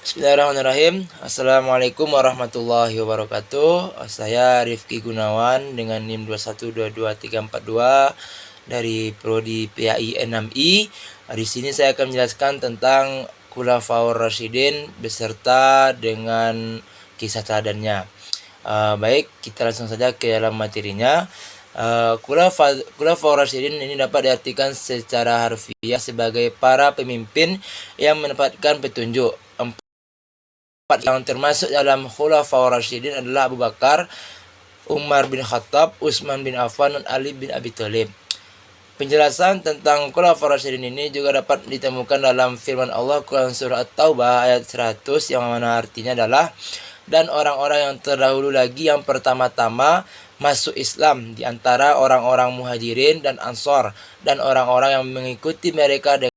Bismillahirrahmanirrahim. Assalamualaikum warahmatullahi wabarakatuh. Saya Rifki Gunawan dengan NIM 2122342 dari Prodi PAI 6I. Di sini saya akan menjelaskan tentang Khulafaur Rasyidin beserta dengan kisah teladannya. Baik, kita langsung saja ke dalam materinya. Khulafaur Rasyidin ini dapat diartikan secara harfiah sebagai para pemimpin yang mendapatkan petunjuk. Yang termasuk dalam Khulafaur Rasyidin adalah Abu Bakar, Umar bin Khattab, Utsman bin Affan, dan Ali bin Abi Thalib. Penjelasan tentang Khulafaur Rasyidin ini juga dapat ditemukan dalam firman Allah Quran surah At-Taubah ayat 100 yang mana artinya adalah, dan orang-orang yang terdahulu lagi yang pertama-tama masuk Islam di antara orang-orang Muhajirin dan Ansor dan orang-orang yang mengikuti mereka dengan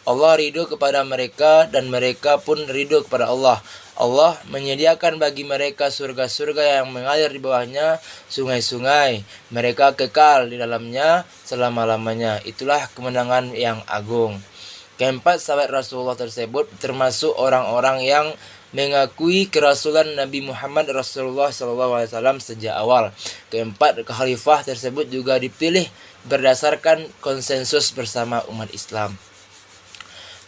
Allah ridho kepada mereka dan mereka pun ridho kepada Allah. Allah menyediakan bagi mereka surga-surga yang mengalir di bawahnya sungai-sungai. Mereka kekal di dalamnya selama-lamanya. Itulah kemenangan yang agung. Keempat sahabat Rasulullah tersebut termasuk orang-orang yang mengakui kerasulan Nabi Muhammad Rasulullah SAW sejak awal. Keempat khalifah tersebut juga dipilih berdasarkan konsensus bersama umat Islam.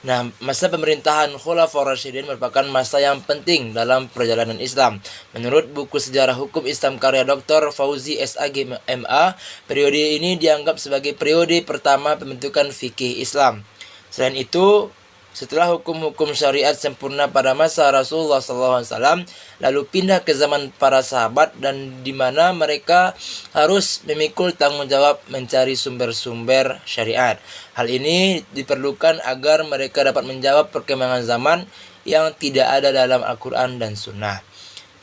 Nah, masa pemerintahan Khulafaur Rasyidin merupakan masa yang penting dalam perjalanan Islam. Menurut buku Sejarah Hukum Islam karya Dr. Fauzi SAG MA, periode ini dianggap sebagai periode pertama pembentukan fikih Islam. Selain itu, setelah hukum-hukum syariat sempurna pada masa Rasulullah SAW, lalu pindah ke zaman para sahabat dan di mana mereka harus memikul tanggung jawab mencari sumber-sumber syariat. Hal ini diperlukan agar mereka dapat menjawab perkembangan zaman yang tidak ada dalam Al-Quran dan Sunnah.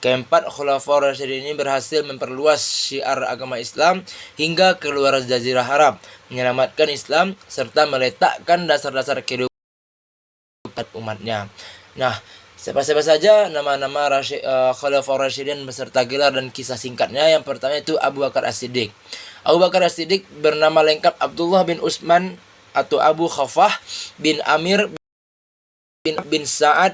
Keempat Khulafaur Rasyidin ini berhasil memperluas syiar agama Islam hingga keluar Jazirah Arab, menyelamatkan Islam serta meletakkan dasar-dasar kehidupan umatnya. Nah, siapa-siapa saja nama-nama Khulafaur Rasyidin beserta gelar dan kisah singkatnya. Yang pertama itu Abu Bakar As-Siddiq. Abu Bakar As-Siddiq bernama lengkap Abdullah bin Utsman atau Abu Khafah bin Amir bin Sa'ad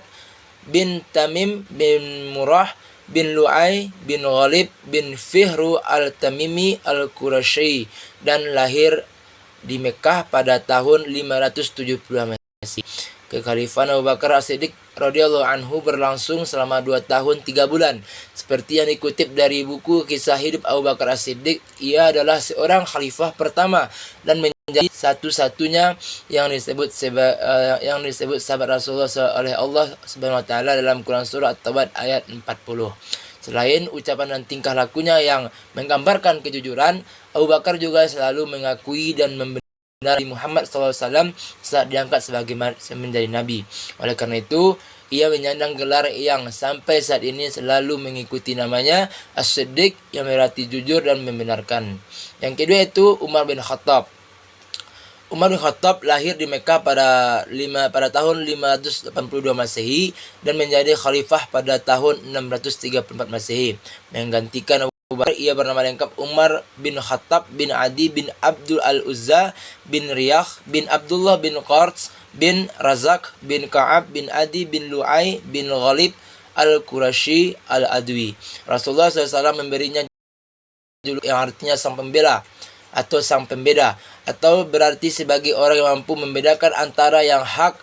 bin Tamim bin Murrah bin Lu'ay bin Ghalib bin Fihru al-Tamimi al-Qurashi dan lahir di Mekah pada tahun 570 Masehi. Kekhalifahan Abu Bakar As-Siddiq radhiyallahu anhu berlangsung selama 2 tahun 3 bulan. Seperti yang dikutip dari buku Kisah Hidup Abu Bakar As-Siddiq, ia adalah seorang khalifah pertama dan menjadi satu-satunya yang disebut sahabat Rasulullah oleh Allah Subhanahu wa taala dalam Quran surah At-Taubah ayat 40. Selain ucapan dan tingkah lakunya yang menggambarkan kejujuran, Abu Bakar juga selalu mengakui dan Nabi Muhammad SAW saat diangkat sebagai menjadi Nabi. Oleh karena itu, ia menyandang gelar yang sampai saat ini selalu mengikuti namanya As-Siddiq, yang berarti jujur dan membenarkan. Yang kedua itu Umar bin Khattab. Umar bin Khattab lahir di Mekah pada tahun 582 Masehi dan menjadi khalifah pada tahun 634 Masehi. Menggantikan ia bernama lengkap Umar bin Khattab bin Adi bin Abdul Al-Uzza bin Riyah bin Abdullah bin Qarts bin Razak bin Ka'ab bin Adi bin Lu'ay bin Ghalib Al-Qurashi Al-Adwi. Rasulullah SAW memberinya juluk yang artinya sang pembela atau sang pembeda, atau berarti sebagai orang yang mampu membedakan antara yang hak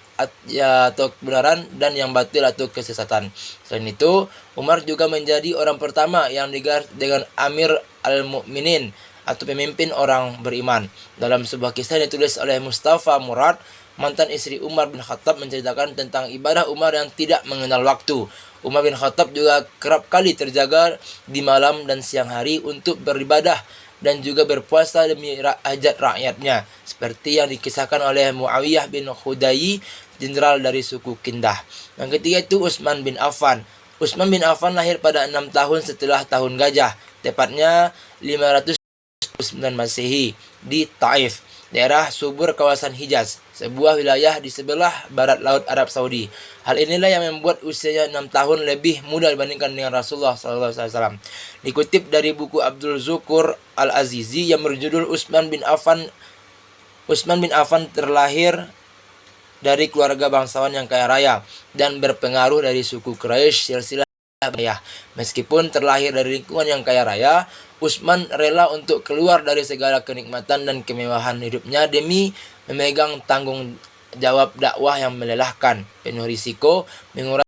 atau kebenaran dan yang batil atau kesesatan. Selain itu, Umar juga menjadi orang pertama yang digelar dengan Amir al-Mu'minin atau pemimpin orang beriman. Dalam sebuah kisah yang ditulis oleh Mustafa Murad, mantan istri Umar bin Khattab, menceritakan tentang ibadah Umar yang tidak mengenal waktu. Umar bin Khattab juga kerap kali terjaga di malam dan siang hari untuk beribadah dan juga berpuasa demi hajat rakyatnya, seperti yang dikisahkan oleh Muawiyah bin Khudai, jenderal dari suku Kindah. Yang ketiga itu Utsman bin Affan. Utsman bin Affan lahir pada 6 tahun setelah tahun gajah, tepatnya 509 Masehi di Taif, daerah subur kawasan Hijaz, sebuah wilayah di sebelah barat laut Arab Saudi. Hal inilah yang membuat usianya 6 tahun lebih muda dibandingkan dengan Rasulullah SAW. Dikutip dari buku Abdul Zukur Al-Azizi yang berjudul Utsman bin Affan terlahir dari keluarga bangsawan yang kaya raya dan berpengaruh dari suku Quraisy silsilah Bani. Meskipun terlahir dari lingkungan yang kaya raya, Utsman rela untuk keluar dari segala kenikmatan dan kemewahan hidupnya demi memegang tanggung jawab dakwah yang melelahkan, penuh risiko, menguras